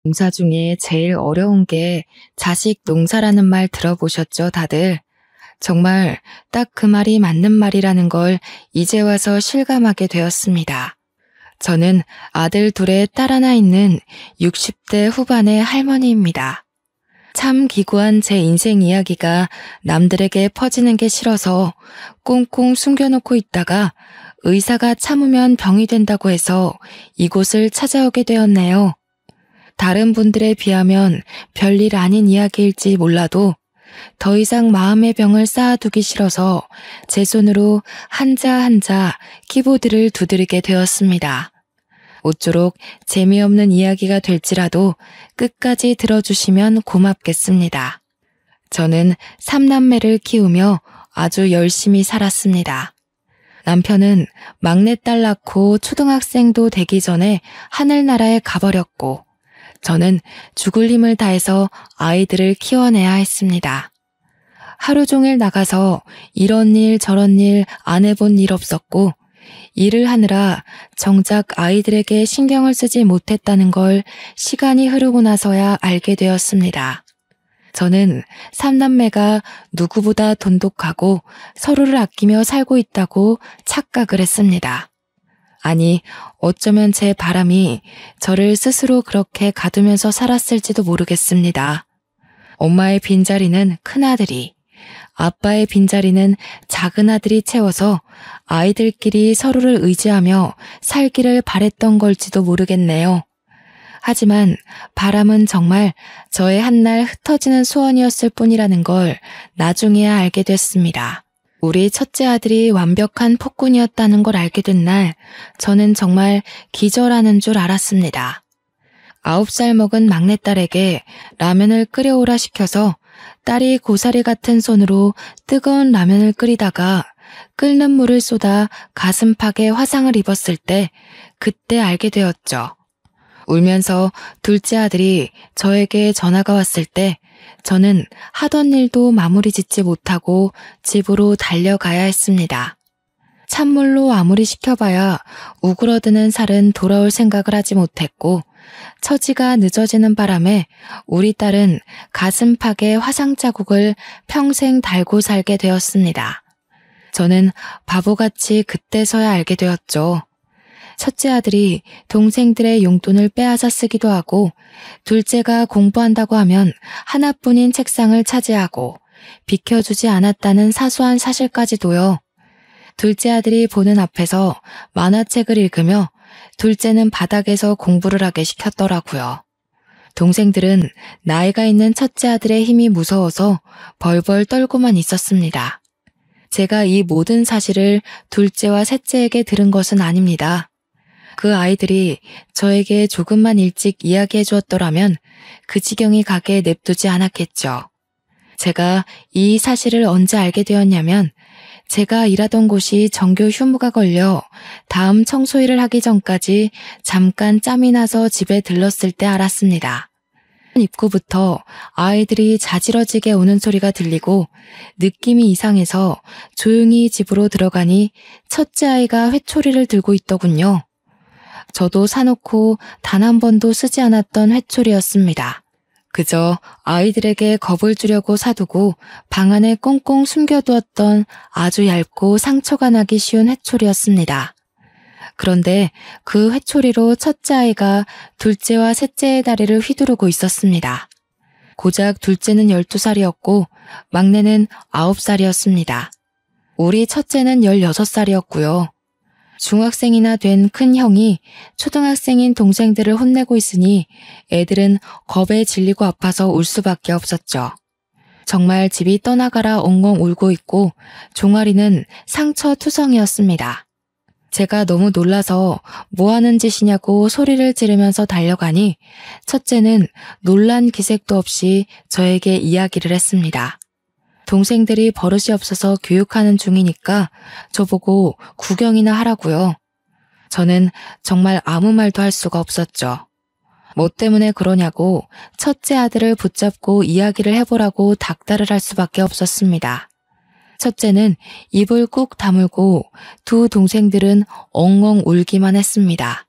농사 중에 제일 어려운 게 자식 농사라는 말 들어보셨죠, 다들? 정말 딱 그 말이 맞는 말이라는 걸 이제 와서 실감하게 되었습니다. 저는 아들 둘에 딸 하나 있는 60대 후반의 할머니입니다. 참 기구한 제 인생 이야기가 남들에게 퍼지는 게 싫어서 꽁꽁 숨겨놓고 있다가 의사가 참으면 병이 된다고 해서 이곳을 찾아오게 되었네요. 다른 분들에 비하면 별일 아닌 이야기일지 몰라도 더 이상 마음의 병을 쌓아두기 싫어서 제 손으로 한자 한자 키보드를 두드리게 되었습니다. 모쪼록 재미없는 이야기가 될지라도 끝까지 들어주시면 고맙겠습니다. 저는 3남매를 키우며 아주 열심히 살았습니다. 남편은 막내딸 낳고 초등학생도 되기 전에 하늘나라에 가버렸고 저는 죽을 힘을 다해서 아이들을 키워내야 했습니다. 하루 종일 나가서 이런 일 저런 일 안 해본 일 없었고 일을 하느라 정작 아이들에게 신경을 쓰지 못했다는 걸 시간이 흐르고 나서야 알게 되었습니다. 저는 3남매가 누구보다 돈독하고 서로를 아끼며 살고 있다고 착각을 했습니다. 아니, 어쩌면 제 바람이 저를 스스로 그렇게 가두면서 살았을지도 모르겠습니다. 엄마의 빈자리는 큰아들이, 아빠의 빈자리는 작은아들이 채워서 아이들끼리 서로를 의지하며 살기를 바랬던 걸지도 모르겠네요. 하지만 바람은 정말 저의 한날 흩어지는 소원이었을 뿐이라는 걸 나중에야 알게 됐습니다. 우리 첫째 아들이 완벽한 폭군이었다는 걸 알게 된 날 저는 정말 기절하는 줄 알았습니다. 9살 먹은 막내딸에게 라면을 끓여오라 시켜서 딸이 고사리 같은 손으로 뜨거운 라면을 끓이다가 끓는 물을 쏟아 가슴팍에 화상을 입었을 때 그때 알게 되었죠. 울면서 둘째 아들이 저에게 전화가 왔을 때 저는 하던 일도 마무리 짓지 못하고 집으로 달려가야 했습니다. 찬물로 아무리 식혀봐야 우그러드는 살은 돌아올 생각을 하지 못했고 처지가 늦어지는 바람에 우리 딸은 가슴팍에 화상 자국을 평생 달고 살게 되었습니다. 저는 바보같이 그때서야 알게 되었죠. 첫째 아들이 동생들의 용돈을 빼앗아 쓰기도 하고 둘째가 공부한다고 하면 하나뿐인 책상을 차지하고 비켜주지 않았다는 사소한 사실까지도요. 둘째 아들이 보는 앞에서 만화책을 읽으며 둘째는 바닥에서 공부를 하게 시켰더라고요. 동생들은 나이가 있는 첫째 아들의 힘이 무서워서 벌벌 떨고만 있었습니다. 제가 이 모든 사실을 둘째와 셋째에게 들은 것은 아닙니다. 그 아이들이 저에게 조금만 일찍 이야기해 주었더라면 그 지경이 가게 냅두지 않았겠죠. 제가 이 사실을 언제 알게 되었냐면 제가 일하던 곳이 정규 휴무가 걸려 다음 청소일을 하기 전까지 잠깐 짬이 나서 집에 들렀을 때 알았습니다. 입구부터 아이들이 자지러지게 우는 소리가 들리고 느낌이 이상해서 조용히 집으로 들어가니 첫째 아이가 회초리를 들고 있더군요. 저도 사놓고 단 한 번도 쓰지 않았던 회초리였습니다. 그저 아이들에게 겁을 주려고 사두고 방 안에 꽁꽁 숨겨두었던 아주 얇고 상처가 나기 쉬운 회초리였습니다. 그런데 그 회초리로 첫째 아이가 둘째와 셋째의 다리를 휘두르고 있었습니다. 고작 둘째는 12살이었고 막내는 9살이었습니다. 우리 첫째는 16살이었고요. 중학생이나 된 큰 형이 초등학생인 동생들을 혼내고 있으니 애들은 겁에 질리고 아파서 울 수밖에 없었죠. 정말 집이 떠나가라 엉엉 울고 있고 종아리는 상처투성이었습니다. 제가 너무 놀라서 뭐 하는 짓이냐고 소리를 지르면서 달려가니 첫째는 놀란 기색도 없이 저에게 이야기를 했습니다. 동생들이 버릇이 없어서 교육하는 중이니까 저보고 구경이나 하라고요. 저는 정말 아무 말도 할 수가 없었죠. 뭐 때문에 그러냐고 첫째 아들을 붙잡고 이야기를 해보라고 닥달을 할 수밖에 없었습니다. 첫째는 입을 꾹 다물고 두 동생들은 엉엉 울기만 했습니다.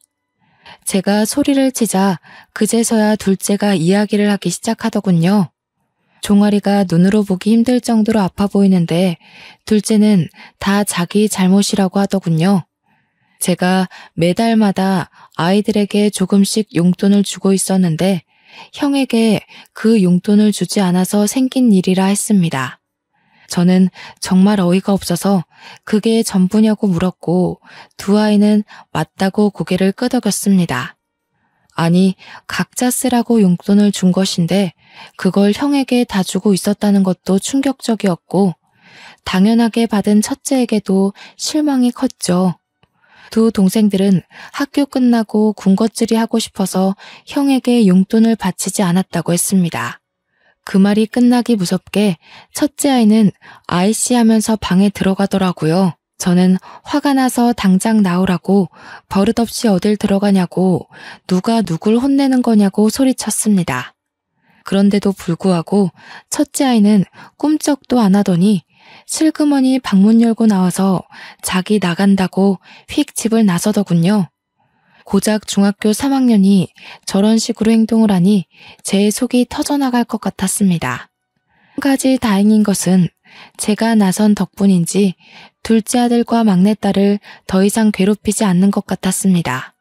제가 소리를 치자 그제서야 둘째가 이야기를 하기 시작하더군요. 종아리가 눈으로 보기 힘들 정도로 아파 보이는데 둘째는 다 자기 잘못이라고 하더군요. 제가 매달마다 아이들에게 조금씩 용돈을 주고 있었는데 형에게 그 용돈을 주지 않아서 생긴 일이라 했습니다. 저는 정말 어이가 없어서 그게 전부냐고 물었고 두 아이는 맞다고 고개를 끄덕였습니다. 아니, 각자 쓰라고 용돈을 준 것인데 그걸 형에게 다 주고 있었다는 것도 충격적이었고 당연하게 받은 첫째에게도 실망이 컸죠. 두 동생들은 학교 끝나고 군것질이 하고 싶어서 형에게 용돈을 바치지 않았다고 했습니다. 그 말이 끝나기 무섭게 첫째 아이는 아이씨 하면서 방에 들어가더라고요. 저는 화가 나서 당장 나오라고 버릇없이 어딜 들어가냐고 누가 누굴 혼내는 거냐고 소리쳤습니다. 그런데도 불구하고 첫째 아이는 꿈쩍도 안 하더니 슬그머니 방문 열고 나와서 자기 나간다고 휙 집을 나서더군요. 고작 중학교 3학년이 저런 식으로 행동을 하니 제 속이 터져나갈 것 같았습니다. 한 가지 다행인 것은 제가 나선 덕분인지 둘째 아들과 막내딸을 더 이상 괴롭히지 않는 것 같았습니다.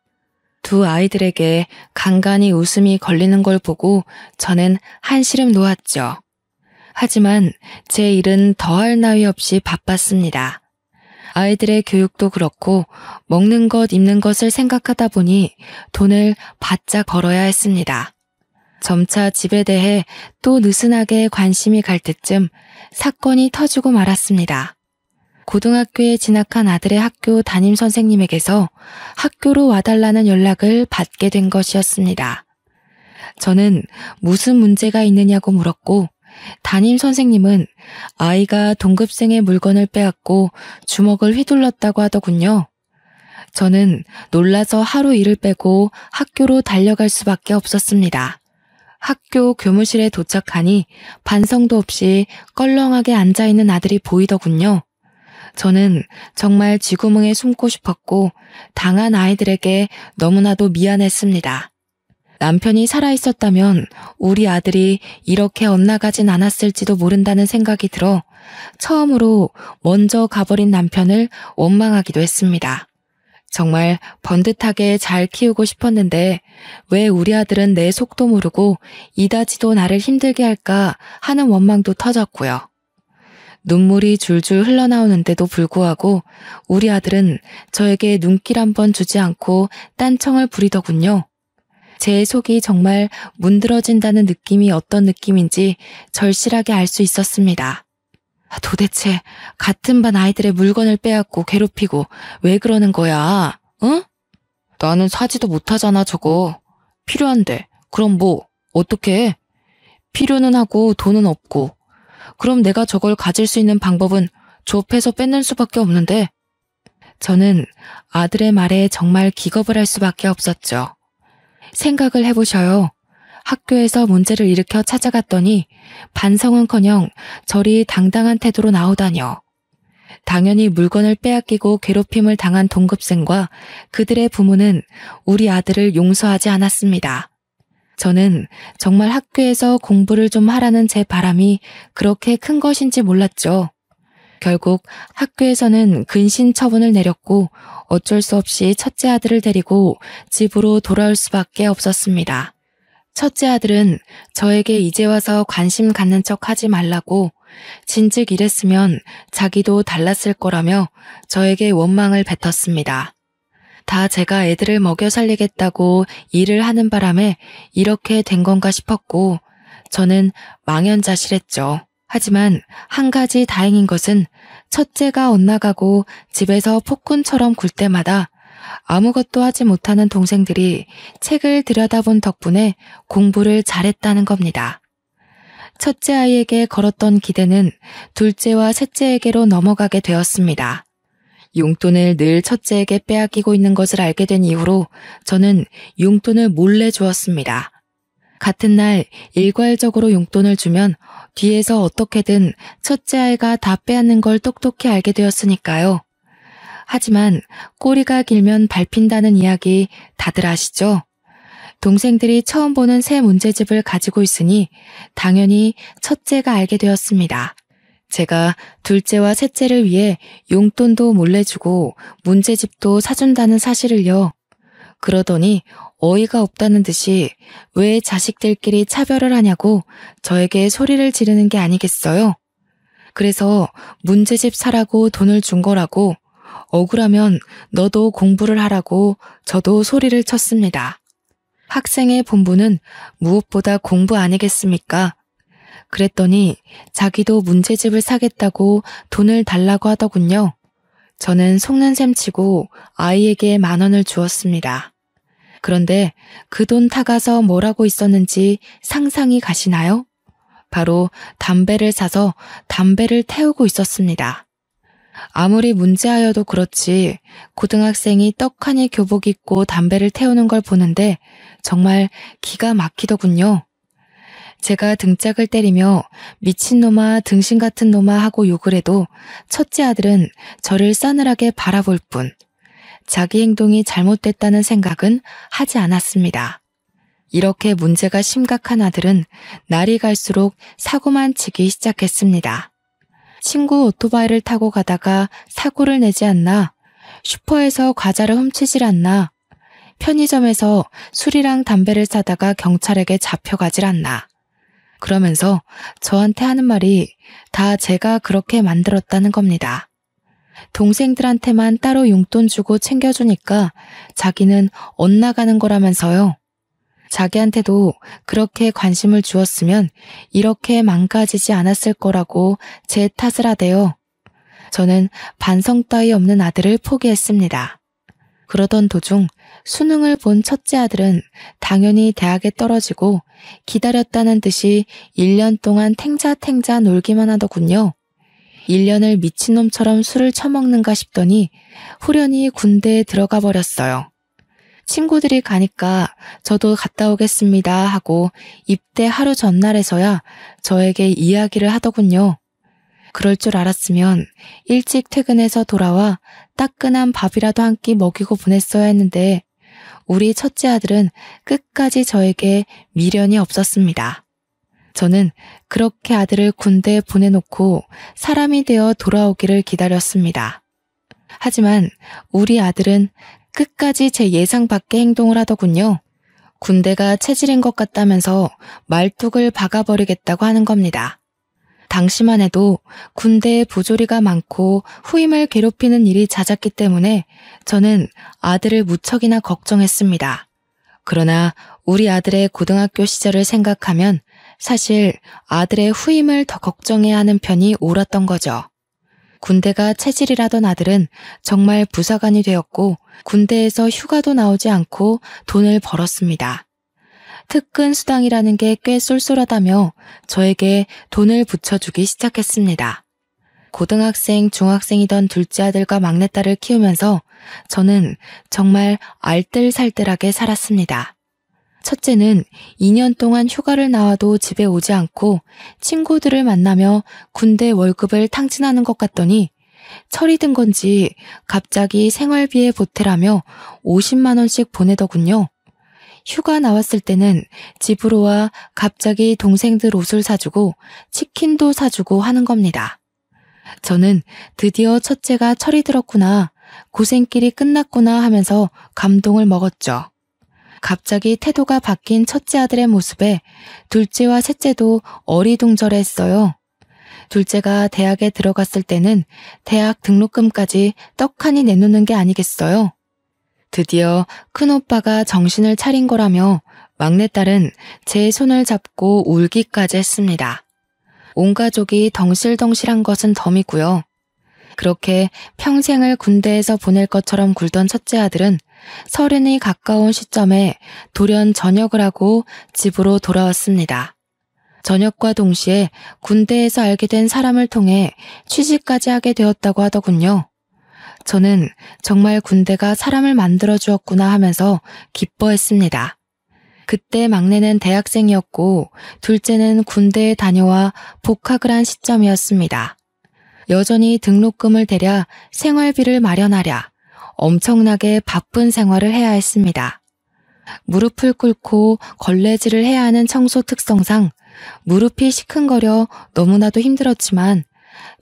두 아이들에게 간간히 웃음이 걸리는 걸 보고 저는 한시름 놓았죠. 하지만 제 일은 더할 나위 없이 바빴습니다. 아이들의 교육도 그렇고 먹는 것, 입는 것을 생각하다 보니 돈을 바짝 벌어야 했습니다. 점차 집에 대해 또 느슨하게 관심이 갈 때쯤 사건이 터지고 말았습니다. 고등학교에 진학한 아들의 학교 담임 선생님에게서 학교로 와달라는 연락을 받게 된 것이었습니다. 저는 무슨 문제가 있느냐고 물었고 담임 선생님은 아이가 동급생의 물건을 빼앗고 주먹을 휘둘렀다고 하더군요. 저는 놀라서 하루 일을 빼고 학교로 달려갈 수밖에 없었습니다. 학교 교무실에 도착하니 반성도 없이 껄렁하게 앉아있는 아들이 보이더군요. 저는 정말 쥐구멍에 숨고 싶었고 당한 아이들에게 너무나도 미안했습니다. 남편이 살아있었다면 우리 아들이 이렇게 엇나가진 않았을지도 모른다는 생각이 들어 처음으로 먼저 가버린 남편을 원망하기도 했습니다. 정말 번듯하게 잘 키우고 싶었는데 왜 우리 아들은 내 속도 모르고 이다지도 나를 힘들게 할까 하는 원망도 터졌고요. 눈물이 줄줄 흘러나오는데도 불구하고 우리 아들은 저에게 눈길 한번 주지 않고 딴청을 부리더군요. 제 속이 정말 문드러진다는 느낌이 어떤 느낌인지 절실하게 알 수 있었습니다. 도대체 같은 반 아이들의 물건을 빼앗고 괴롭히고 왜 그러는 거야? 응? 나는 사지도 못하잖아 저거. 필요한데. 그럼 뭐 어떻게 해? 필요는 하고 돈은 없고. 그럼 내가 저걸 가질 수 있는 방법은 좁해서 뺏는 수밖에 없는데. 저는 아들의 말에 정말 기겁을 할 수밖에 없었죠. 생각을 해보셔요. 학교에서 문제를 일으켜 찾아갔더니 반성은커녕 저리 당당한 태도로 나오다뇨. 당연히 물건을 빼앗기고 괴롭힘을 당한 동급생과 그들의 부모는 우리 아들을 용서하지 않았습니다. 저는 정말 학교에서 공부를 좀 하라는 제 바람이 그렇게 큰 것인지 몰랐죠. 결국 학교에서는 근신 처분을 내렸고 어쩔 수 없이 첫째 아들을 데리고 집으로 돌아올 수밖에 없었습니다. 첫째 아들은 저에게 이제 와서 관심 갖는 척 하지 말라고 진즉 이랬으면 자기도 달랐을 거라며 저에게 원망을 뱉었습니다. 다 제가 애들을 먹여 살리겠다고 일을 하는 바람에 이렇게 된 건가 싶었고 저는 망연자실했죠. 하지만 한 가지 다행인 것은 첫째가 엇나가고 집에서 폭군처럼 굴 때마다 아무것도 하지 못하는 동생들이 책을 들여다본 덕분에 공부를 잘했다는 겁니다. 첫째 아이에게 걸었던 기대는 둘째와 셋째에게로 넘어가게 되었습니다. 용돈을 늘 첫째에게 빼앗기고 있는 것을 알게 된 이후로 저는 용돈을 몰래 주었습니다. 같은 날 일괄적으로 용돈을 주면 뒤에서 어떻게든 첫째 아이가 다 빼앗는 걸 똑똑히 알게 되었으니까요. 하지만 꼬리가 길면 밟힌다는 이야기 다들 아시죠? 동생들이 처음 보는 새 문제집을 가지고 있으니 당연히 첫째가 알게 되었습니다. 제가 둘째와 셋째를 위해 용돈도 몰래 주고 문제집도 사준다는 사실을요. 그러더니 어이가 없다는 듯이 왜 자식들끼리 차별을 하냐고 저에게 소리를 지르는 게 아니겠어요? 그래서 문제집 사라고 돈을 준 거라고, 억울하면 너도 공부를 하라고 저도 소리를 쳤습니다. 학생의 본분은 무엇보다 공부 아니겠습니까? 그랬더니 자기도 문제집을 사겠다고 돈을 달라고 하더군요. 저는 속는 셈 치고 아이에게 10,000원을 주었습니다. 그런데 그 돈 타가서 뭘 하고 있었는지 상상이 가시나요? 바로 담배를 사서 담배를 태우고 있었습니다. 아무리 문제하여도 그렇지 고등학생이 떡하니 교복 입고 담배를 태우는 걸 보는데 정말 기가 막히더군요. 제가 등짝을 때리며 미친놈아 등신 같은 놈아 하고 욕을 해도 첫째 아들은 저를 싸늘하게 바라볼 뿐 자기 행동이 잘못됐다는 생각은 하지 않았습니다. 이렇게 문제가 심각한 아들은 날이 갈수록 사고만 치기 시작했습니다. 친구 오토바이를 타고 가다가 사고를 내지 않나, 슈퍼에서 과자를 훔치질 않나, 편의점에서 술이랑 담배를 사다가 경찰에게 잡혀가질 않나. 그러면서 저한테 하는 말이 다 제가 그렇게 만들었다는 겁니다. 동생들한테만 따로 용돈 주고 챙겨주니까 자기는 엇나가는 거라면서요. 자기한테도 그렇게 관심을 주었으면 이렇게 망가지지 않았을 거라고 제 탓을 하대요. 저는 반성 따위 없는 아들을 포기했습니다. 그러던 도중 수능을 본 첫째 아들은 당연히 대학에 떨어지고 기다렸다는 듯이 1년 동안 탱자탱자 놀기만 하더군요. 1년을 미친놈처럼 술을 처먹는가 싶더니 후련히 군대에 들어가 버렸어요. 친구들이 가니까 저도 갔다 오겠습니다 하고 입대 하루 전날에서야 저에게 이야기를 하더군요. 그럴 줄 알았으면 일찍 퇴근해서 돌아와 따끈한 밥이라도 한 끼 먹이고 보냈어야 했는데 우리 첫째 아들은 끝까지 저에게 미련이 없었습니다. 저는 그렇게 아들을 군대에 보내놓고 사람이 되어 돌아오기를 기다렸습니다. 하지만 우리 아들은 끝까지 제 예상 밖의 행동을 하더군요. 군대가 체질인 것 같다면서 말뚝을 박아버리겠다고 하는 겁니다. 당시만 해도 군대에 부조리가 많고 후임을 괴롭히는 일이 잦았기 때문에 저는 아들을 무척이나 걱정했습니다. 그러나 우리 아들의 고등학교 시절을 생각하면 사실 아들의 후임을 더 걱정해야 하는 편이 옳았던 거죠. 군대가 체질이라던 아들은 정말 부사관이 되었고 군대에서 휴가도 나오지 않고 돈을 벌었습니다. 특근 수당이라는 게 꽤 쏠쏠하다며 저에게 돈을 붙여주기 시작했습니다. 고등학생, 중학생이던 둘째 아들과 막내딸을 키우면서 저는 정말 알뜰살뜰하게 살았습니다. 첫째는 2년 동안 휴가를 나와도 집에 오지 않고 친구들을 만나며 군대 월급을 탕진하는 것 같더니 철이 든 건지 갑자기 생활비에 보태라며 50만 원씩 보내더군요. 휴가 나왔을 때는 집으로 와 갑자기 동생들 옷을 사주고 치킨도 사주고 하는 겁니다. 저는 드디어 첫째가 철이 들었구나, 고생길이 끝났구나 하면서 감동을 먹었죠. 갑자기 태도가 바뀐 첫째 아들의 모습에 둘째와 셋째도 어리둥절했어요. 둘째가 대학에 들어갔을 때는 대학 등록금까지 떡하니 내놓는 게 아니겠어요. 드디어 큰오빠가 정신을 차린 거라며 막내딸은 제 손을 잡고 울기까지 했습니다. 온 가족이 덩실덩실한 것은 덤이고요. 그렇게 평생을 군대에서 보낼 것처럼 굴던 첫째 아들은 30이 가까운 시점에 돌연 전역을 하고 집으로 돌아왔습니다. 전역과 동시에 군대에서 알게 된 사람을 통해 취직까지 하게 되었다고 하더군요. 저는 정말 군대가 사람을 만들어 주었구나 하면서 기뻐했습니다. 그때 막내는 대학생이었고 둘째는 군대에 다녀와 복학을 한 시점이었습니다. 여전히 등록금을 대랴 생활비를 마련하랴 엄청나게 바쁜 생활을 해야 했습니다. 무릎을 꿇고 걸레질을 해야 하는 청소 특성상 무릎이 시큰거려 너무나도 힘들었지만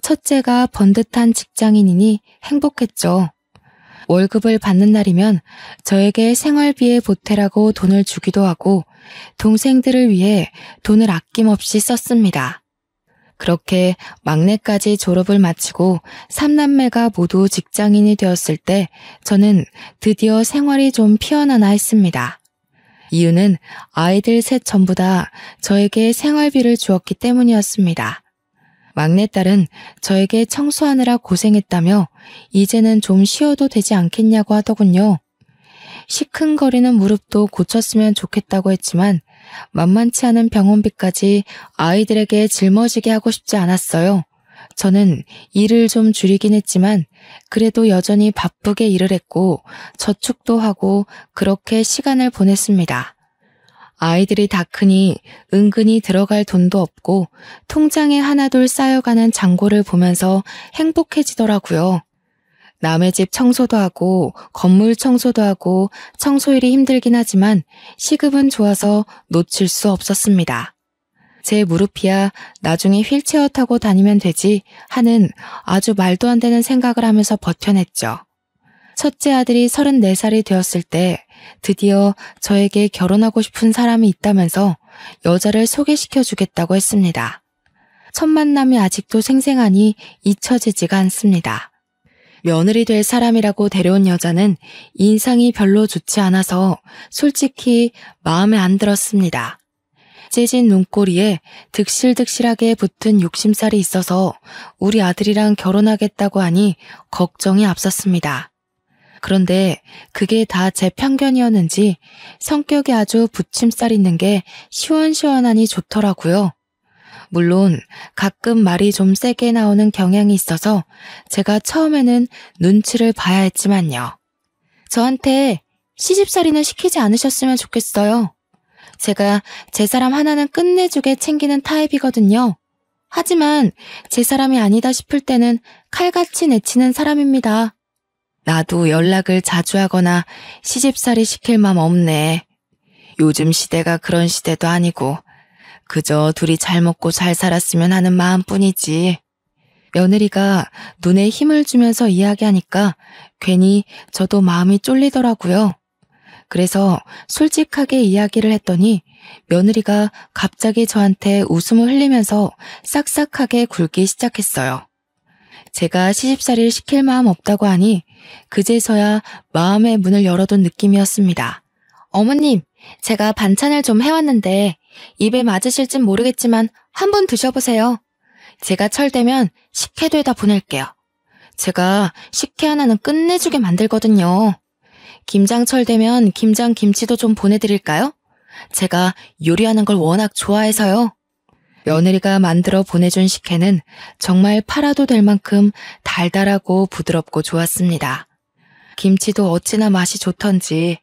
첫째가 번듯한 직장인이니 행복했죠. 월급을 받는 날이면 저에게 생활비에 보태라고 돈을 주기도 하고 동생들을 위해 돈을 아낌없이 썼습니다. 그렇게 막내까지 졸업을 마치고 3남매가 모두 직장인이 되었을 때 저는 드디어 생활이 좀 피어나나 했습니다. 이유는 아이들 셋 전부 다 저에게 생활비를 주었기 때문이었습니다. 막내딸은 저에게 청소하느라 고생했다며 이제는 좀 쉬어도 되지 않겠냐고 하더군요. 시큰거리는 무릎도 고쳤으면 좋겠다고 했지만 만만치 않은 병원비까지 아이들에게 짊어지게 하고 싶지 않았어요. 저는 일을 좀 줄이긴 했지만 그래도 여전히 바쁘게 일을 했고 저축도 하고 그렇게 시간을 보냈습니다. 아이들이 다 크니 은근히 들어갈 돈도 없고 통장에 하나둘 쌓여가는 잔고를 보면서 행복해지더라고요. 남의 집 청소도 하고 건물 청소도 하고 청소일이 힘들긴 하지만 시급은 좋아서 놓칠 수 없었습니다. 제 무릎이야 나중에 휠체어 타고 다니면 되지 하는 아주 말도 안 되는 생각을 하면서 버텨냈죠. 첫째 아들이 34살이 되었을 때 드디어 저에게 결혼하고 싶은 사람이 있다면서 여자를 소개시켜 주겠다고 했습니다. 첫 만남이 아직도 생생하니 잊혀지지가 않습니다. 며느리 될 사람이라고 데려온 여자는 인상이 별로 좋지 않아서 솔직히 마음에 안 들었습니다. 째진 눈꼬리에 득실득실하게 붙은 욕심살이 있어서 우리 아들이랑 결혼하겠다고 하니 걱정이 앞섰습니다. 그런데 그게 다 제 편견이었는지 성격이 아주 붙임살 있는 게 시원시원하니 좋더라고요. 물론 가끔 말이 좀 세게 나오는 경향이 있어서 제가 처음에는 눈치를 봐야 했지만요. 저한테 시집살이는 시키지 않으셨으면 좋겠어요. 제가 제 사람 하나는 끝내주게 챙기는 타입이거든요. 하지만 제 사람이 아니다 싶을 때는 칼같이 내치는 사람입니다. 나도 연락을 자주 하거나 시집살이 시킬 맘 없네. 요즘 시대가 그런 시대도 아니고 그저 둘이 잘 먹고 잘 살았으면 하는 마음뿐이지. 며느리가 눈에 힘을 주면서 이야기하니까 괜히 저도 마음이 쫄리더라고요. 그래서 솔직하게 이야기를 했더니 며느리가 갑자기 저한테 웃음을 흘리면서 싹싹하게 굴기 시작했어요. 제가 시집살이를 시킬 마음 없다고 하니 그제서야 마음의 문을 열어둔 느낌이었습니다. 어머님, 제가 반찬을 좀 해왔는데 입에 맞으실진 모르겠지만 한번 드셔보세요. 제가 철되면 식혜도에다 보낼게요. 제가 식혜 하나는 끝내주게 만들거든요. 김장철 되면 김장김치도 좀 보내드릴까요? 제가 요리하는 걸 워낙 좋아해서요. 며느리가 만들어 보내준 식혜는 정말 팔아도 될 만큼 달달하고 부드럽고 좋았습니다. 김치도 어찌나 맛이 좋던지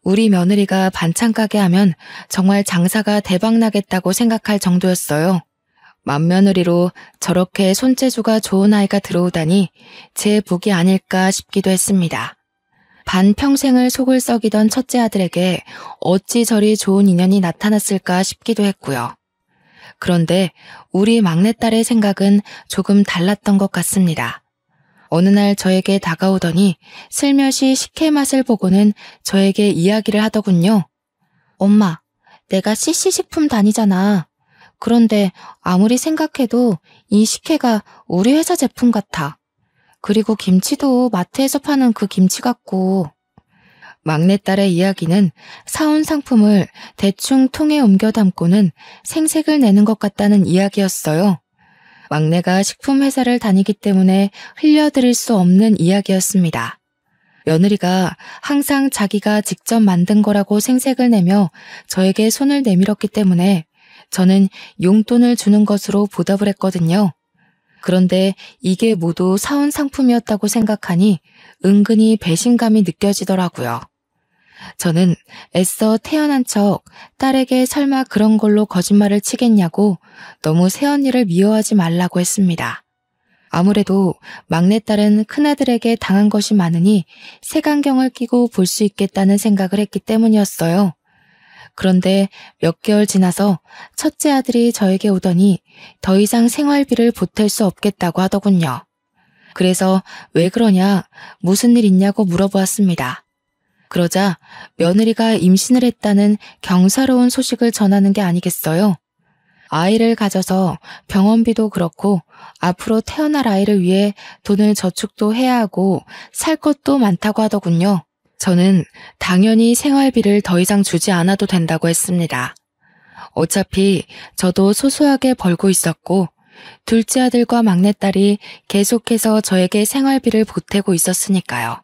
우리 며느리가 반찬 가게 하면 정말 장사가 대박나겠다고 생각할 정도였어요. 맏며느리로 저렇게 손재주가 좋은 아이가 들어오다니 제 복이 아닐까 싶기도 했습니다. 반평생을 속을 썩이던 첫째 아들에게 어찌 저리 좋은 인연이 나타났을까 싶기도 했고요. 그런데 우리 막내딸의 생각은 조금 달랐던 것 같습니다. 어느 날 저에게 다가오더니 슬며시 식혜 맛을 보고는 저에게 이야기를 하더군요. 엄마, 내가 CC식품 다니잖아. 그런데 아무리 생각해도 이 식혜가 우리 회사 제품 같아. 그리고 김치도 마트에서 파는 그 김치 같고. 막내딸의 이야기는 사온 상품을 대충 통에 옮겨 담고는 생색을 내는 것 같다는 이야기였어요. 막내가 식품회사를 다니기 때문에 흘려드릴 수 없는 이야기였습니다. 며느리가 항상 자기가 직접 만든 거라고 생색을 내며 저에게 손을 내밀었기 때문에 저는 용돈을 주는 것으로 보답을 했거든요. 그런데 이게 모두 사온 상품이었다고 생각하니 은근히 배신감이 느껴지더라고요. 저는 애써 태어난 척 딸에게 설마 그런 걸로 거짓말을 치겠냐고 너무 새언니를 미워하지 말라고 했습니다. 아무래도 막내딸은 큰아들에게 당한 것이 많으니 색안경을 끼고 볼 수 있겠다는 생각을 했기 때문이었어요. 그런데 몇 개월 지나서 첫째 아들이 저에게 오더니 더 이상 생활비를 보탤 수 없겠다고 하더군요. 그래서 왜 그러냐, 무슨 일 있냐고 물어보았습니다. 그러자 며느리가 임신을 했다는 경사로운 소식을 전하는 게 아니겠어요? 아이를 가져서 병원비도 그렇고 앞으로 태어날 아이를 위해 돈을 저축도 해야 하고 살 것도 많다고 하더군요. 저는 당연히 생활비를 더 이상 주지 않아도 된다고 했습니다. 어차피 저도 소소하게 벌고 있었고 둘째 아들과 막내딸이 계속해서 저에게 생활비를 보태고 있었으니까요.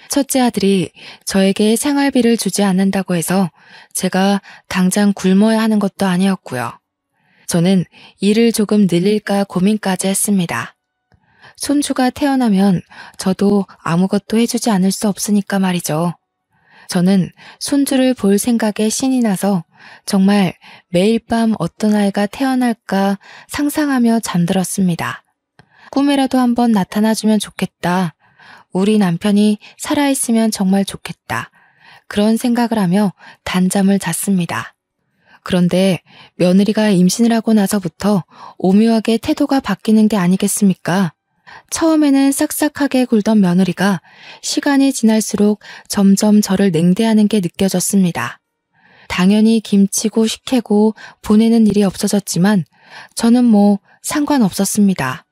첫째 아들이 저에게 생활비를 주지 않는다고 해서 제가 당장 굶어야 하는 것도 아니었고요. 저는 일을 조금 늘릴까 고민까지 했습니다. 손주가 태어나면 저도 아무것도 해주지 않을 수 없으니까 말이죠. 저는 손주를 볼 생각에 신이 나서 정말 매일 밤 어떤 아이가 태어날까 상상하며 잠들었습니다. 꿈에라도 한번 나타나주면 좋겠다. 우리 남편이 살아있으면 정말 좋겠다. 그런 생각을 하며 단잠을 잤습니다. 그런데 며느리가 임신을 하고 나서부터 오묘하게 태도가 바뀌는 게 아니겠습니까? 처음에는 싹싹하게 굴던 며느리가 시간이 지날수록 점점 저를 냉대하는 게 느껴졌습니다. 당연히 김치고 식혜고 보내는 일이 없어졌지만 저는 상관없었습니다.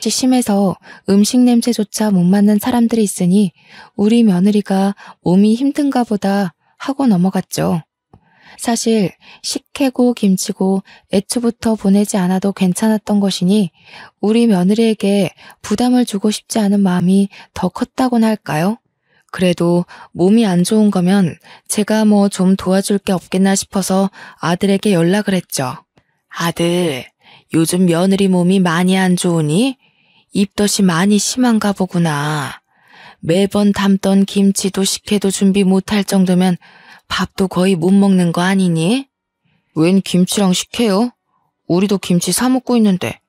심해서 음식 냄새조차 못 맡는 사람들이 있으니 우리 며느리가 몸이 힘든가 보다 하고 넘어갔죠. 사실 식혜고 김치고 애초부터 보내지 않아도 괜찮았던 것이니 우리 며느리에게 부담을 주고 싶지 않은 마음이 더 컸다고나 할까요? 그래도 몸이 안 좋은 거면 제가 좀 도와줄 게 없겠나 싶어서 아들에게 연락을 했죠. 아들, 요즘 며느리 몸이 많이 안 좋으니? 입덧이 많이 심한가 보구나. 매번 담던 김치도 식혜도 준비 못할 정도면 밥도 거의 못 먹는 거 아니니? 웬 김치랑 식혜요? 우리도 김치 사 먹고 있는데.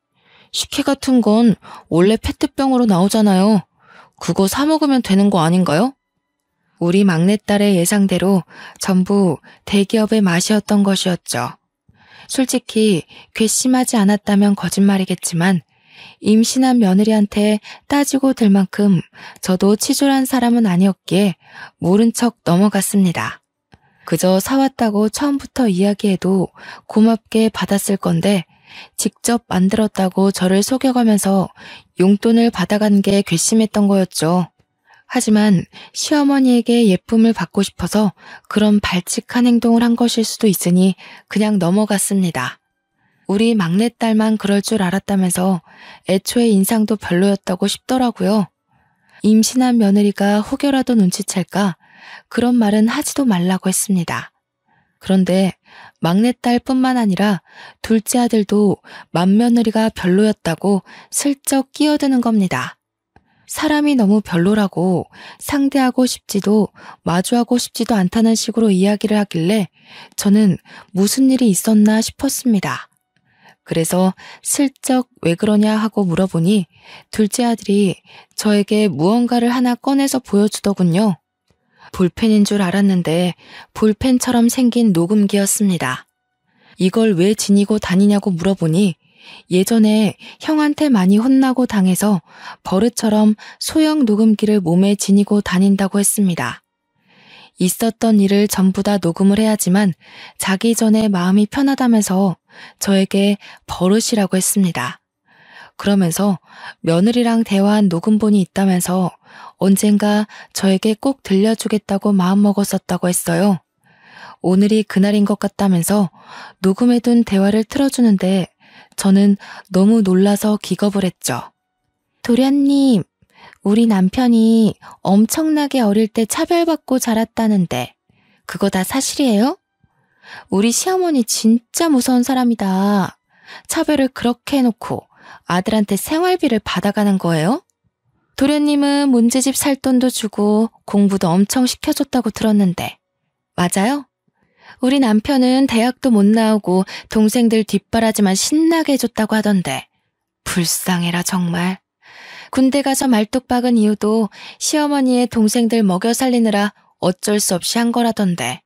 식혜 같은 건 원래 페트병으로 나오잖아요. 그거 사 먹으면 되는 거 아닌가요? 우리 막내딸의 예상대로 전부 대기업의 맛이었던 것이었죠. 솔직히 괘씸하지 않았다면 거짓말이겠지만 임신한 며느리한테 따지고 들 만큼 저도 치졸한 사람은 아니었기에 모른 척 넘어갔습니다. 그저 사왔다고 처음부터 이야기해도 고맙게 받았을 건데 직접 만들었다고 저를 속여가면서 용돈을 받아간 게 괘씸했던 거였죠. 하지만 시어머니에게 예쁨을 받고 싶어서 그런 발칙한 행동을 한 것일 수도 있으니 그냥 넘어갔습니다. 우리 막내딸만 그럴 줄 알았다면서 애초에 인상도 별로였다고 싶더라고요. 임신한 며느리가 혹여라도 눈치챌까 그런 말은 하지도 말라고 했습니다. 그런데 막내딸뿐만 아니라 둘째 아들도 맏며느리가 별로였다고 슬쩍 끼어드는 겁니다. 사람이 너무 별로라고 상대하고 싶지도 마주하고 싶지도 않다는 식으로 이야기를 하길래 저는 무슨 일이 있었나 싶었습니다. 그래서 슬쩍 왜 그러냐 하고 물어보니 둘째 아들이 저에게 무언가를 하나 꺼내서 보여주더군요. 볼펜인 줄 알았는데 볼펜처럼 생긴 녹음기였습니다. 이걸 왜 지니고 다니냐고 물어보니 예전에 형한테 많이 혼나고 당해서 버릇처럼 소형 녹음기를 몸에 지니고 다닌다고 했습니다. 있었던 일을 전부 다 녹음을 해야지만 자기 전에 마음이 편하다면서 저에게 버릇이라고 했습니다. 그러면서 며느리랑 대화한 녹음본이 있다면서 언젠가 저에게 꼭 들려주겠다고 마음먹었었다고 했어요. 오늘이 그날인 것 같다면서 녹음해둔 대화를 틀어주는데 저는 너무 놀라서 기겁을 했죠. 도련님, 우리 남편이 엄청나게 어릴 때 차별받고 자랐다는데 그거 다 사실이에요? 우리 시어머니 진짜 무서운 사람이다. 차별을 그렇게 해놓고 아들한테 생활비를 받아가는 거예요? 도련님은 문제집 살 돈도 주고 공부도 엄청 시켜줬다고 들었는데 맞아요? 우리 남편은 대학도 못 나오고 동생들 뒷바라지만 신나게 해줬다고 하던데 불쌍해라 정말. 군대 가서 말뚝 박은 이유도 시어머니의 동생들 먹여 살리느라 어쩔 수 없이 한 거라던데.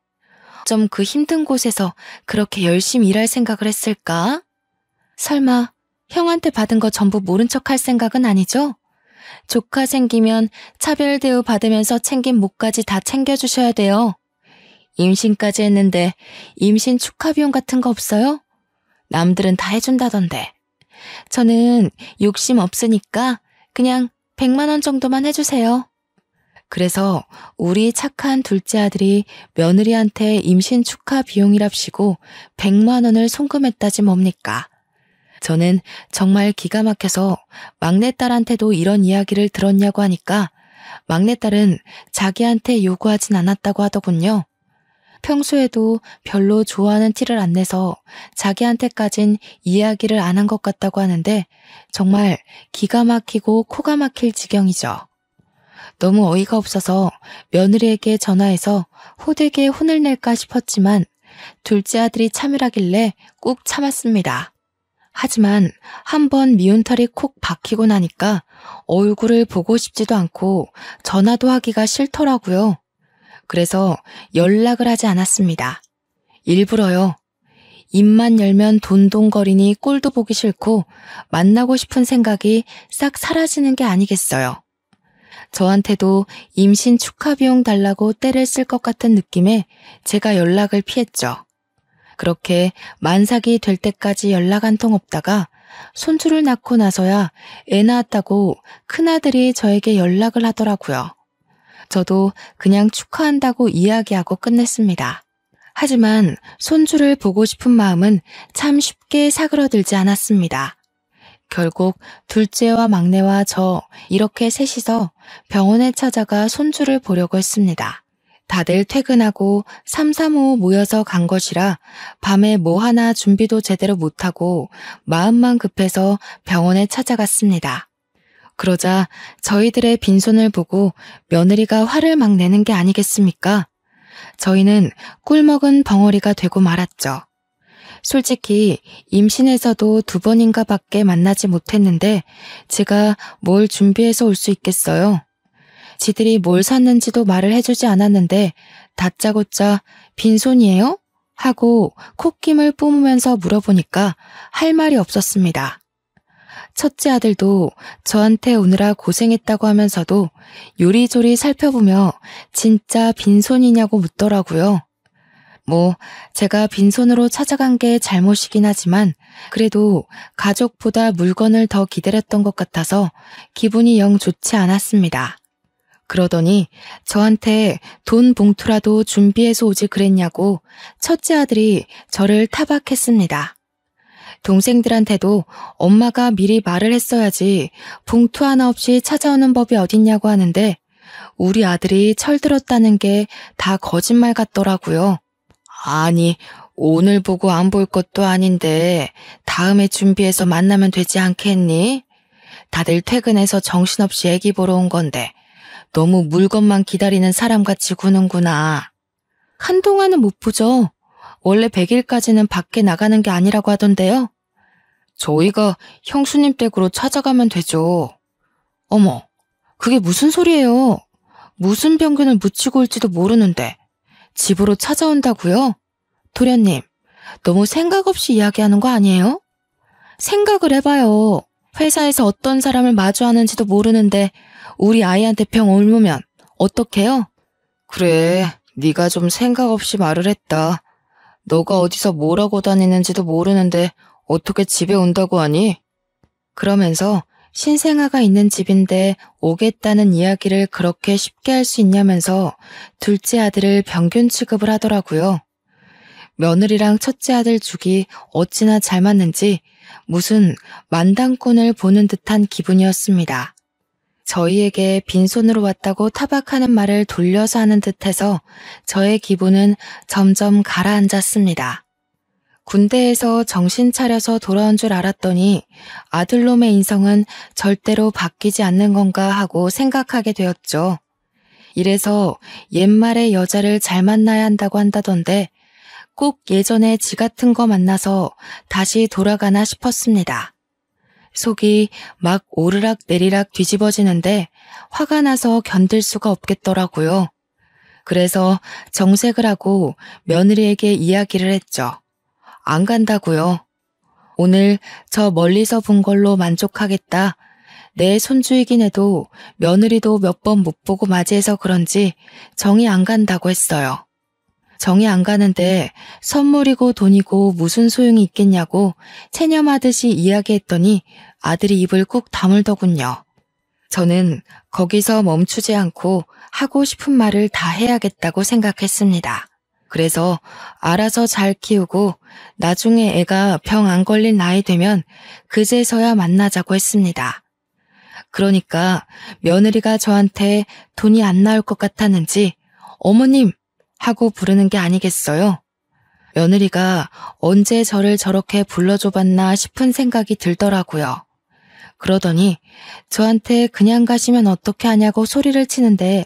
좀 그 힘든 곳에서 그렇게 열심히 일할 생각을 했을까? 설마 형한테 받은 거 전부 모른 척 할 생각은 아니죠? 조카 생기면 차별 대우 받으면서 챙긴 목까지 다 챙겨주셔야 돼요. 임신까지 했는데 임신 축하 비용 같은 거 없어요? 남들은 다 해준다던데. 저는 욕심 없으니까 그냥 100만 원 정도만 해주세요. 그래서 우리 착한 둘째 아들이 며느리한테 임신 축하 비용이랍시고 100만 원을 송금했다지 뭡니까? 저는 정말 기가 막혀서 막내딸한테도 이런 이야기를 들었냐고 하니까 막내딸은 자기한테 요구하진 않았다고 하더군요. 평소에도 별로 좋아하는 티를 안 내서 자기한테까진 이야기를 안 한 것 같다고 하는데 정말 기가 막히고 코가 막힐 지경이죠. 너무 어이가 없어서 며느리에게 전화해서 호되게 혼을 낼까 싶었지만 둘째 아들이 참으라길래 꾹 참았습니다. 하지만 한번 미운털이 콕 박히고 나니까 얼굴을 보고 싶지도 않고 전화도 하기가 싫더라고요. 그래서 연락을 하지 않았습니다. 일부러요. 입만 열면 돈돈거리니 꼴도 보기 싫고 만나고 싶은 생각이 싹 사라지는 게 아니겠어요. 저한테도 임신 축하 비용 달라고 떼를 쓸 것 같은 느낌에 제가 연락을 피했죠. 그렇게 만삭이 될 때까지 연락 한 통 없다가 손주를 낳고 나서야 애 낳았다고 큰아들이 저에게 연락을 하더라고요. 저도 그냥 축하한다고 이야기하고 끝냈습니다. 하지만 손주를 보고 싶은 마음은 참 쉽게 사그러들지 않았습니다. 결국 둘째와 막내와 저 이렇게 셋이서 병원에 찾아가 손주를 보려고 했습니다. 다들 퇴근하고 삼삼오오 모여서 간 것이라 밤에 뭐 하나 준비도 제대로 못하고 마음만 급해서 병원에 찾아갔습니다. 그러자 저희들의 빈손을 보고 며느리가 화를 막 내는 게 아니겠습니까? 저희는 꿀먹은 벙어리가 되고 말았죠. 솔직히 임신해서도 2번인가 밖에 만나지 못했는데 제가 뭘 준비해서 올 수 있겠어요? 지들이 뭘 샀는지도 말을 해주지 않았는데 다짜고짜 빈손이에요? 하고 콧김을 뿜으면서 물어보니까 할 말이 없었습니다. 첫째 아들도 저한테 오느라 고생했다고 하면서도 요리조리 살펴보며 진짜 빈손이냐고 묻더라고요. 뭐 제가 빈손으로 찾아간 게 잘못이긴 하지만 그래도 가족보다 물건을 더 기다렸던 것 같아서 기분이 영 좋지 않았습니다. 그러더니 저한테 돈 봉투라도 준비해서 오지 그랬냐고 첫째 아들이 저를 타박했습니다. 동생들한테도 엄마가 미리 말을 했어야지 봉투 하나 없이 찾아오는 법이 어딨냐고 하는데 우리 아들이 철들었다는 게 다 거짓말 같더라고요. 아니, 오늘 보고 안 볼 것도 아닌데 다음에 준비해서 만나면 되지 않겠니? 다들 퇴근해서 정신없이 애기 보러 온 건데 너무 물건만 기다리는 사람같이 구는구나. 한동안은 못 보죠. 원래 100일까지는 밖에 나가는 게 아니라고 하던데요. 저희가 형수님 댁으로 찾아가면 되죠. 어머, 그게 무슨 소리예요? 무슨 병균을 묻히고 올지도 모르는데 집으로 찾아온다고요? 도련님, 너무 생각 없이 이야기하는 거 아니에요? 생각을 해봐요. 회사에서 어떤 사람을 마주하는지도 모르는데 우리 아이한테 병 옮으면 어떡해요? 그래, 네가 좀 생각 없이 말을 했다. 너가 어디서 뭘 하고 다니는지도 모르는데 어떻게 집에 온다고 하니? 그러면서 신생아가 있는 집인데 오겠다는 이야기를 그렇게 쉽게 할 수 있냐면서 둘째 아들을 병균 취급을 하더라고요. 며느리랑 첫째 아들 죽이 어찌나 잘 맞는지 무슨 만당꾼을 보는 듯한 기분이었습니다. 저희에게 빈손으로 왔다고 타박하는 말을 돌려서 하는 듯해서 저의 기분은 점점 가라앉았습니다. 군대에서 정신 차려서 돌아온 줄 알았더니 아들놈의 인성은 절대로 바뀌지 않는 건가 하고 생각하게 되었죠. 이래서 옛말에 여자를 잘 만나야 한다고 한다던데 꼭 예전에 지 같은 거 만나서 다시 돌아가나 싶었습니다. 속이 막 오르락 내리락 뒤집어지는데 화가 나서 견딜 수가 없겠더라고요. 그래서 정색을 하고 며느리에게 이야기를 했죠. 안 간다고요. 오늘 저 멀리서 본 걸로 만족하겠다. 내 손주이긴 해도 며느리도 몇 번 못 보고 맞이해서 그런지 정이 안 간다고 했어요. 정이 안 가는데 선물이고 돈이고 무슨 소용이 있겠냐고 체념하듯이 이야기했더니 아들이 입을 꾹 다물더군요. 저는 거기서 멈추지 않고 하고 싶은 말을 다 해야겠다고 생각했습니다. 그래서 알아서 잘 키우고 나중에 애가 병 안 걸릴 나이 되면 그제서야 만나자고 했습니다. 그러니까 며느리가 저한테 돈이 안 나올 것 같았는지 어머님 하고 부르는 게 아니겠어요? 며느리가 언제 저를 저렇게 불러줘봤나 싶은 생각이 들더라고요. 그러더니 저한테 그냥 가시면 어떻게 하냐고 소리를 치는데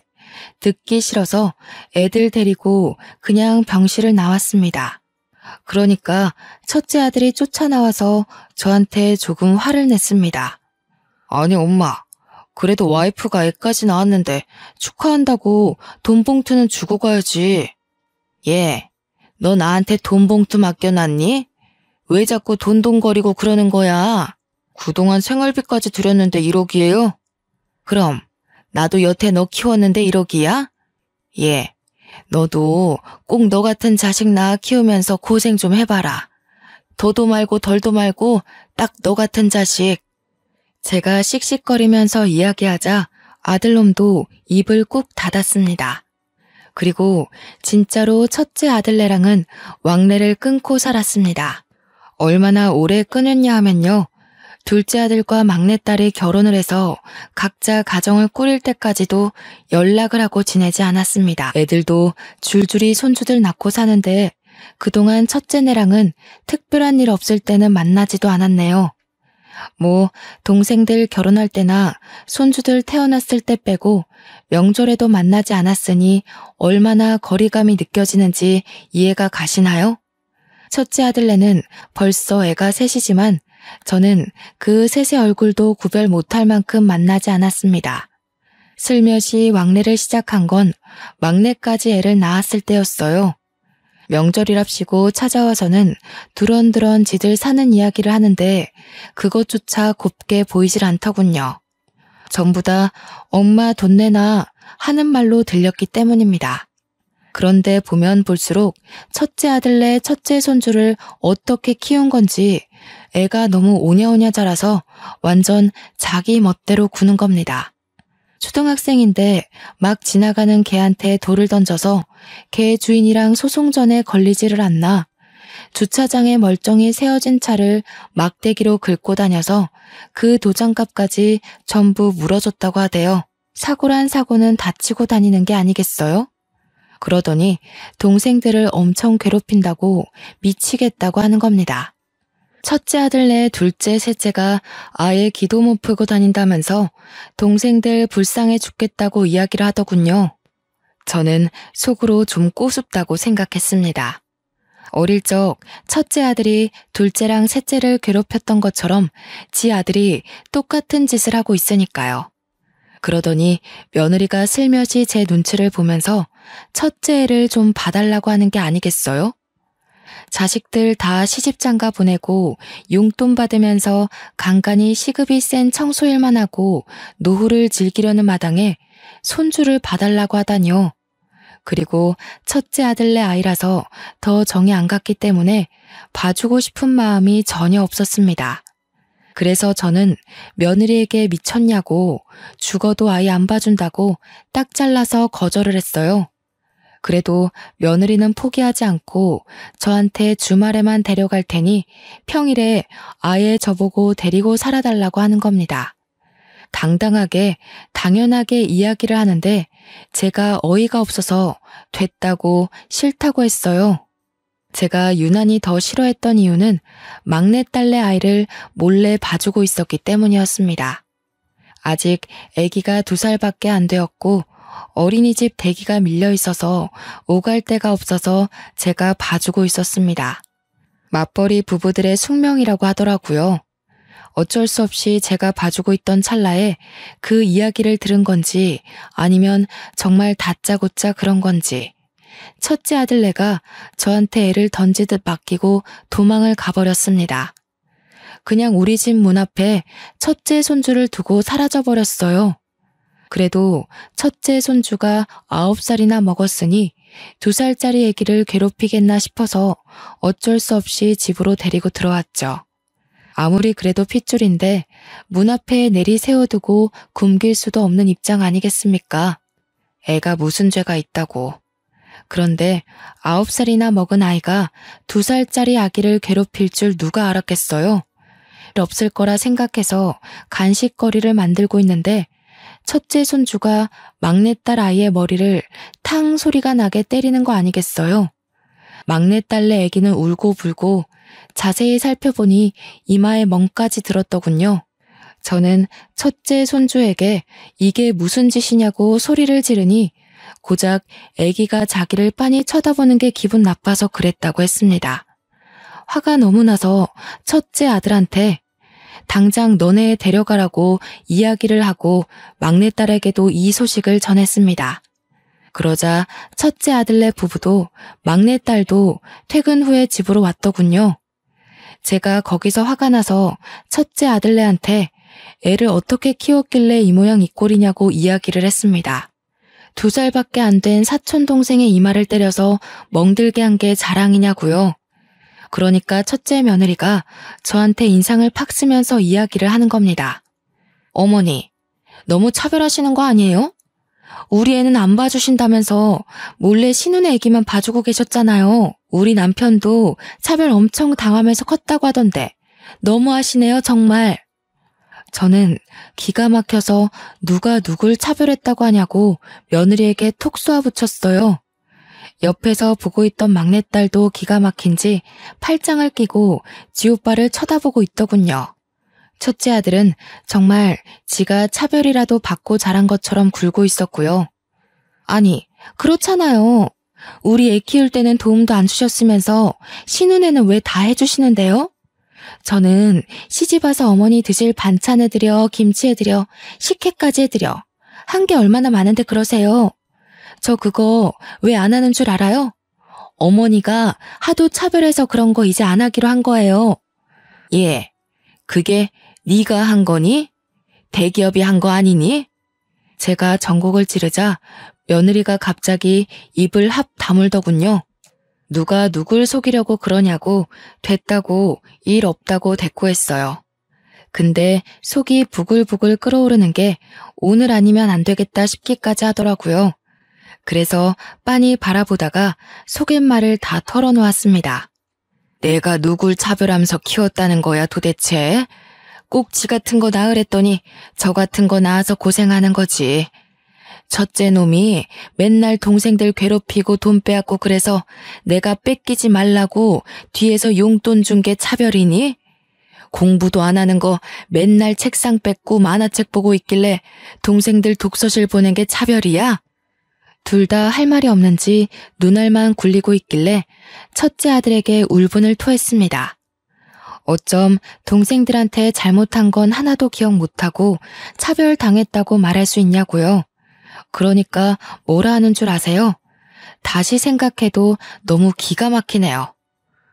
듣기 싫어서 애들 데리고 그냥 병실을 나왔습니다. 그러니까 첫째 아들이 쫓아나와서 저한테 조금 화를 냈습니다. 아니 엄마, 그래도 와이프가 애까지 낳았는데 축하한다고 돈 봉투는 주고 가야지. 얘, 너 나한테 돈 봉투 맡겨놨니? 왜 자꾸 돈돈거리고 그러는 거야? 그동안 생활비까지 들였는데 1억이에요? 그럼 나도 여태 너 키웠는데 1억이야? 얘, 너도 꼭 너 같은 자식 낳아 키우면서 고생 좀 해봐라. 더도 말고 덜도 말고 딱 너 같은 자식. 제가 씩씩거리면서 이야기하자 아들놈도 입을 꾹 닫았습니다. 그리고 진짜로 첫째 아들네랑은 왕래를 끊고 살았습니다. 얼마나 오래 끊었냐 하면요. 둘째 아들과 막내딸이 결혼을 해서 각자 가정을 꾸릴 때까지도 연락을 하고 지내지 않았습니다. 애들도 줄줄이 손주들 낳고 사는데 그동안 첫째네랑은 특별한 일 없을 때는 만나지도 않았네요. 뭐 동생들 결혼할 때나 손주들 태어났을 때 빼고 명절에도 만나지 않았으니 얼마나 거리감이 느껴지는지 이해가 가시나요? 첫째 아들네는 벌써 애가 셋이지만 저는 그 셋의 얼굴도 구별 못할 만큼 만나지 않았습니다. 슬며시 왕래를 시작한 건 막내까지 애를 낳았을 때였어요. 명절이랍시고 찾아와서는 두런두런 지들 사는 이야기를 하는데 그것조차 곱게 보이질 않더군요. 전부 다 엄마 돈 내놔 하는 말로 들렸기 때문입니다. 그런데 보면 볼수록 첫째 아들네 첫째 손주를 어떻게 키운 건지 애가 너무 오냐오냐 자라서 완전 자기 멋대로 구는 겁니다. 초등학생인데 막 지나가는 개한테 돌을 던져서 개 주인이랑 소송전에 걸리지를 않나 주차장에 멀쩡히 세워진 차를 막대기로 긁고 다녀서 그 도장값까지 전부 물어줬다고 하대요. 사고란 사고는 다치고 다니는 게 아니겠어요? 그러더니 동생들을 엄청 괴롭힌다고 미치겠다고 하는 겁니다. 첫째 아들네 둘째 셋째가 아예 기도 못 풀고 다닌다면서 동생들 불쌍해 죽겠다고 이야기를 하더군요. 저는 속으로 좀 꼬숩다고 생각했습니다. 어릴 적 첫째 아들이 둘째랑 셋째를 괴롭혔던 것처럼 지 아들이 똑같은 짓을 하고 있으니까요. 그러더니 며느리가 슬며시 제 눈치를 보면서 첫째 애를 좀 봐달라고 하는 게 아니겠어요? 자식들 다 시집장가 보내고 용돈 받으면서 간간히 시급이 센 청소일만 하고 노후를 즐기려는 마당에 손주를 봐달라고 하다니요. 그리고 첫째 아들네 아이라서 더 정이 안 갔기 때문에 봐주고 싶은 마음이 전혀 없었습니다. 그래서 저는 며느리에게 미쳤냐고 죽어도 아이 안 봐준다고 딱 잘라서 거절을 했어요. 그래도 며느리는 포기하지 않고 저한테 주말에만 데려갈 테니 평일에 아예 저보고 데리고 살아달라고 하는 겁니다. 당당하게 당연하게 이야기를 하는데 제가 어이가 없어서 됐다고 싫다고 했어요. 제가 유난히 더 싫어했던 이유는 막내딸내 아이를 몰래 봐주고 있었기 때문이었습니다. 아직 아기가 2살밖에 안 되었고 어린이집 대기가 밀려 있어서 오갈 데가 없어서 제가 봐주고 있었습니다. 맞벌이 부부들의 숙명이라고 하더라고요. 어쩔 수 없이 제가 봐주고 있던 찰나에 그 이야기를 들은 건지 아니면 정말 다짜고짜 그런 건지 첫째 아들네가 저한테 애를 던지듯 맡기고 도망을 가버렸습니다. 그냥 우리 집 문 앞에 첫째 손주를 두고 사라져버렸어요. 그래도 첫째 손주가 9살이나 먹었으니 2살짜리 아기를 괴롭히겠나 싶어서 어쩔 수 없이 집으로 데리고 들어왔죠. 아무리 그래도 핏줄인데 문 앞에 내리 세워두고 굶길 수도 없는 입장 아니겠습니까? 애가 무슨 죄가 있다고. 그런데 9살이나 먹은 아이가 2살짜리 아기를 괴롭힐 줄 누가 알았겠어요? 없을 거라 생각해서 간식거리를 만들고 있는데 첫째 손주가 막내딸 아이의 머리를 탕 소리가 나게 때리는 거 아니겠어요? 막내딸네 아기는 울고 불고 자세히 살펴보니 이마에 멍까지 들었더군요. 저는 첫째 손주에게 이게 무슨 짓이냐고 소리를 지르니 고작 아기가 자기를 빤히 쳐다보는 게 기분 나빠서 그랬다고 했습니다. 화가 너무 나서 첫째 아들한테 당장 너네 데려가라고 이야기를 하고 막내딸에게도 이 소식을 전했습니다. 그러자 첫째 아들네 부부도 막내딸도 퇴근 후에 집으로 왔더군요. 제가 거기서 화가 나서 첫째 아들네한테 애를 어떻게 키웠길래 이 모양 이 꼴이냐고 이야기를 했습니다. 2살밖에 안 된 사촌동생의 이마를 때려서 멍들게 한 게 자랑이냐고요. 그러니까 첫째 며느리가 저한테 인상을 팍 쓰면서 이야기를 하는 겁니다. 어머니, 너무 차별하시는 거 아니에요? 우리 애는 안 봐주신다면서 몰래 신혼의 애기만 봐주고 계셨잖아요. 우리 남편도 차별 엄청 당하면서 컸다고 하던데 너무하시네요 정말. 저는 기가 막혀서 누가 누굴 차별했다고 하냐고 며느리에게 톡 쏘아붙였어요. 옆에서 보고 있던 막내딸도 기가 막힌지 팔짱을 끼고 지오빠를 쳐다보고 있더군요. 첫째 아들은 정말 지가 차별이라도 받고 자란 것처럼 굴고 있었고요. 아니, 그렇잖아요. 우리 애 키울 때는 도움도 안 주셨으면서 신혼에는 왜 다 해주시는데요? 저는 시집와서 어머니 드실 반찬 해드려, 김치 해드려, 식혜까지 해드려. 한 게 얼마나 많은데 그러세요. 저 그거 왜 안 하는 줄 알아요? 어머니가 하도 차별해서 그런 거 이제 안 하기로 한 거예요. 예, 그게 네가 한 거니? 대기업이 한 거 아니니? 제가 전곡을 찌르자 며느리가 갑자기 입을 합 다물더군요. 누가 누굴 속이려고 그러냐고 됐다고 일 없다고 대꾸했어요. 근데 속이 부글부글 끓어오르는 게 오늘 아니면 안 되겠다 싶기까지 하더라고요. 그래서 빤히 바라보다가 속갯말을 다 털어놓았습니다. 내가 누굴 차별하면서 키웠다는 거야 도대체? 꼭 지 같은 거 낳으랬더니 저 같은 거 낳아서 고생하는 거지. 첫째 놈이 맨날 동생들 괴롭히고 돈 빼앗고 그래서 내가 뺏기지 말라고 뒤에서 용돈 준 게 차별이니? 공부도 안 하는 거 맨날 책상 뺏고 만화책 보고 있길래 동생들 독서실 보낸 게 차별이야? 둘 다 할 말이 없는지 눈알만 굴리고 있길래 첫째 아들에게 울분을 토했습니다. 어쩜 동생들한테 잘못한 건 하나도 기억 못하고 차별당했다고 말할 수 있냐고요. 그러니까 뭐라 하는 줄 아세요? 다시 생각해도 너무 기가 막히네요.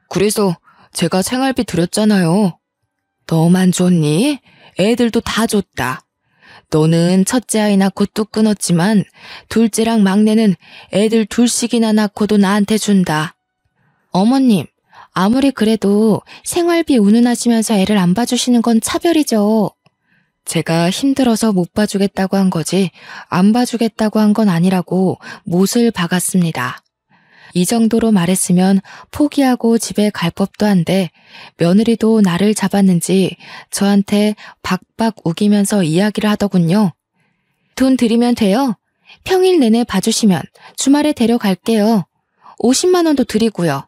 그래서 제가 생활비 드렸잖아요. 너만 줬니? 애들도 다 줬다. 너는 첫째 아이 낳고 뚝 끊었지만 둘째랑 막내는 애들 둘씩이나 낳고도 나한테 준다. 어머님, 아무리 그래도 생활비 운운하시면서 애를 안 봐주시는 건 차별이죠. 제가 힘들어서 못 봐주겠다고 한 거지 안 봐주겠다고 한 건 아니라고 못을 박았습니다. 이 정도로 말했으면 포기하고 집에 갈 법도 한데 며느리도 나를 잡았는지 저한테 박박 우기면서 이야기를 하더군요. 돈 드리면 돼요. 평일 내내 봐주시면 주말에 데려갈게요. 50만 원도 드리고요.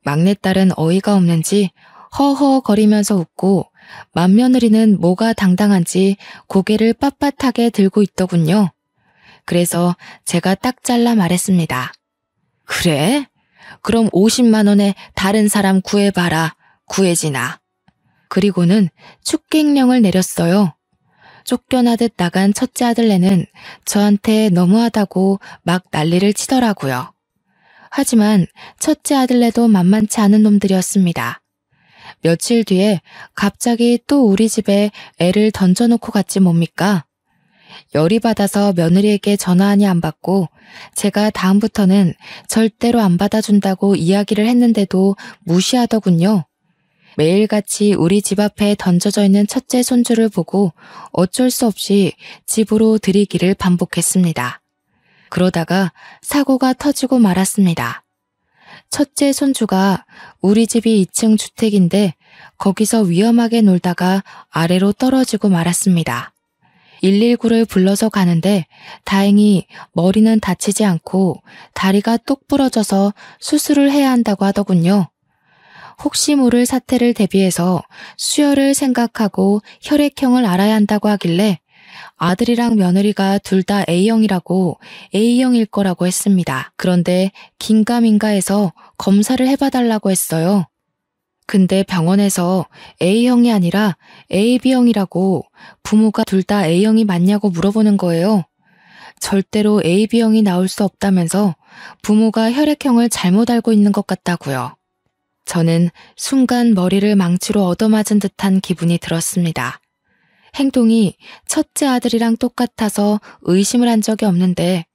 막내딸은 어이가 없는지 허허거리면서 웃고 맏며느리는 뭐가 당당한지 고개를 빳빳하게 들고 있더군요. 그래서 제가 딱 잘라 말했습니다. 그래? 그럼 50만 원에 다른 사람 구해봐라. 구해지나. 그리고는 축객령을 내렸어요. 쫓겨나듯 나간 첫째 아들네는 저한테 너무하다고 막 난리를 치더라고요. 하지만 첫째 아들네도 만만치 않은 놈들이었습니다. 며칠 뒤에 갑자기 또 우리 집에 애를 던져놓고 갔지 뭡니까? 열이 받아서 며느리에게 전화하니 안 받고 제가 다음부터는 절대로 안 받아준다고 이야기를 했는데도 무시하더군요. 매일같이 우리 집 앞에 던져져 있는 첫째 손주를 보고 어쩔 수 없이 집으로 들이기를 반복했습니다. 그러다가 사고가 터지고 말았습니다. 첫째 손주가 우리 집이 2층 주택인데 거기서 위험하게 놀다가 아래로 떨어지고 말았습니다. 119를 불러서 가는데 다행히 머리는 다치지 않고 다리가 똑 부러져서 수술을 해야 한다고 하더군요. 혹시 모를 사태를 대비해서 수혈을 생각하고 혈액형을 알아야 한다고 하길래 아들이랑 며느리가 둘 다 A형이라고 A형일 거라고 했습니다. 그런데 긴가민가해서 검사를 해봐달라고 했어요. 근데 병원에서 A형이 아니라 AB형이라고 부모가 둘 다 A형이 맞냐고 물어보는 거예요. 절대로 AB형이 나올 수 없다면서 부모가 혈액형을 잘못 알고 있는 것 같다고요. 저는 순간 머리를 망치로 얻어맞은 듯한 기분이 들었습니다. 행동이 첫째 아들이랑 똑같아서 의심을 한 적이 없는데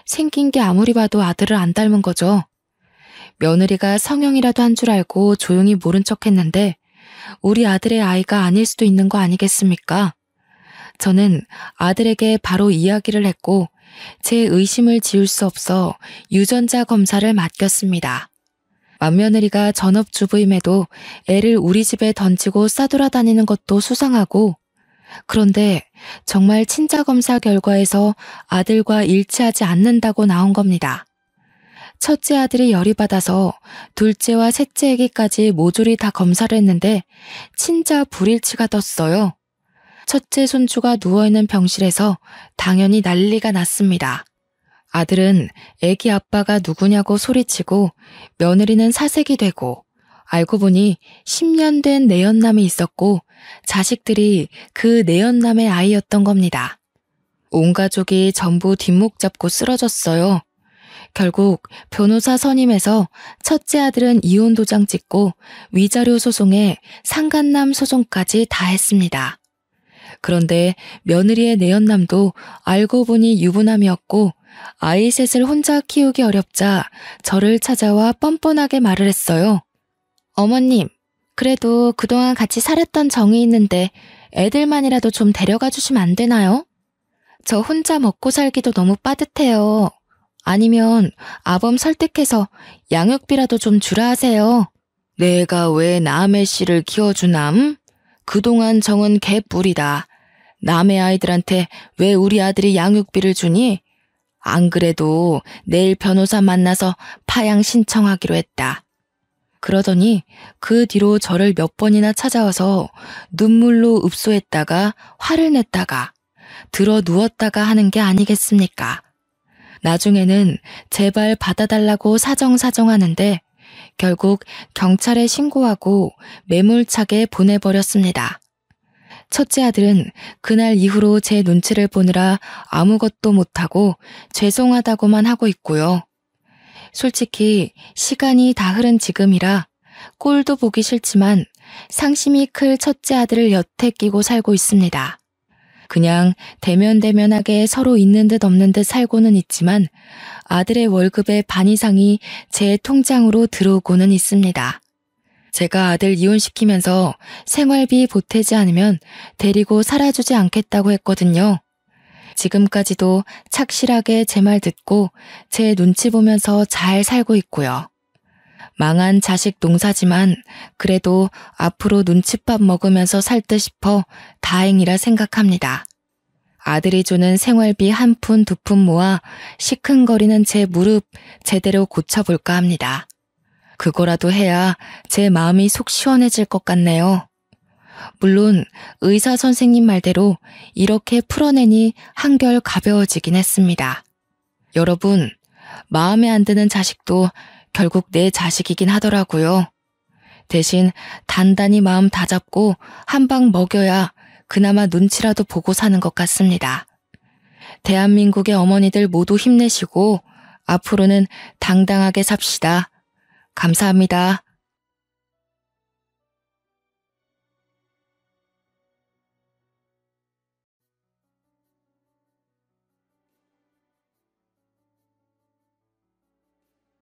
생긴 게 아무리 봐도 아들을 안 닮은 거죠. 며느리가 성형이라도 한 줄 알고 조용히 모른 척했는데 우리 아들의 아이가 아닐 수도 있는 거 아니겠습니까? 저는 아들에게 바로 이야기를 했고 제 의심을 지울 수 없어 유전자 검사를 맡겼습니다. 맏며느리가 전업주부임에도 애를 우리 집에 던지고 싸돌아다니는 것도 수상하고 그런데 정말 친자검사 결과에서 아들과 일치하지 않는다고 나온 겁니다. 첫째 아들이 열이 받아서 둘째와 셋째 애기까지 모조리 다 검사를 했는데 친자 불일치가 떴어요. 첫째 손주가 누워있는 병실에서 당연히 난리가 났습니다. 아들은 애기 아빠가 누구냐고 소리치고 며느리는 사색이 되고 알고 보니 10년 된 내연남이 있었고 자식들이 그 내연남의 아이였던 겁니다. 온 가족이 전부 뒷목 잡고 쓰러졌어요. 결국 변호사 선임해서 첫째 아들은 이혼 도장 찍고 위자료 소송에 상간남 소송까지 다 했습니다. 그런데 며느리의 내연남도 알고 보니 유부남이었고 아이 셋을 혼자 키우기 어렵자 저를 찾아와 뻔뻔하게 말을 했어요. 어머님, 그래도 그동안 같이 살았던 정이 있는데 애들만이라도 좀 데려가 주시면 안 되나요? 저 혼자 먹고 살기도 너무 빠듯해요. 아니면 아범 설득해서 양육비라도 좀 주라 하세요. 내가 왜 남의 씨를 키워주남? 그동안 정은 개뿔이다. 남의 아이들한테 왜 우리 아들이 양육비를 주니? 안 그래도 내일 변호사 만나서 파양 신청하기로 했다. 그러더니 그 뒤로 저를 몇 번이나 찾아와서 눈물로 읍소했다가 화를 냈다가 들어 누웠다가 하는 게 아니겠습니까? 나중에는 제발 받아달라고 사정사정하는데 결국 경찰에 신고하고 매몰차게 보내버렸습니다. 첫째 아들은 그날 이후로 제 눈치를 보느라 아무것도 못하고 죄송하다고만 하고 있고요. 솔직히 시간이 다 흐른 지금이라 꼴도 보기 싫지만 상심이 클 첫째 아들을 여태 끼고 살고 있습니다. 그냥 대면대면하게 서로 있는 듯 없는 듯 살고는 있지만 아들의 월급의 반 이상이 제 통장으로 들어오고는 있습니다. 제가 아들 이혼시키면서 생활비 보태지 않으면 데리고 살아주지 않겠다고 했거든요. 지금까지도 착실하게 제 말 듣고 제 눈치 보면서 잘 살고 있고요. 망한 자식 농사지만 그래도 앞으로 눈칫밥 먹으면서 살 듯 싶어 다행이라 생각합니다. 아들이 주는 생활비 한 푼 두 푼 모아 시큰거리는 제 무릎 제대로 고쳐볼까 합니다. 그거라도 해야 제 마음이 속 시원해질 것 같네요. 물론 의사 선생님 말대로 이렇게 풀어내니 한결 가벼워지긴 했습니다. 여러분, 마음에 안 드는 자식도 결국 내 자식이긴 하더라고요. 대신 단단히 마음 다잡고 한 방 먹여야 그나마 눈치라도 보고 사는 것 같습니다. 대한민국의 어머니들 모두 힘내시고 앞으로는 당당하게 삽시다. 감사합니다.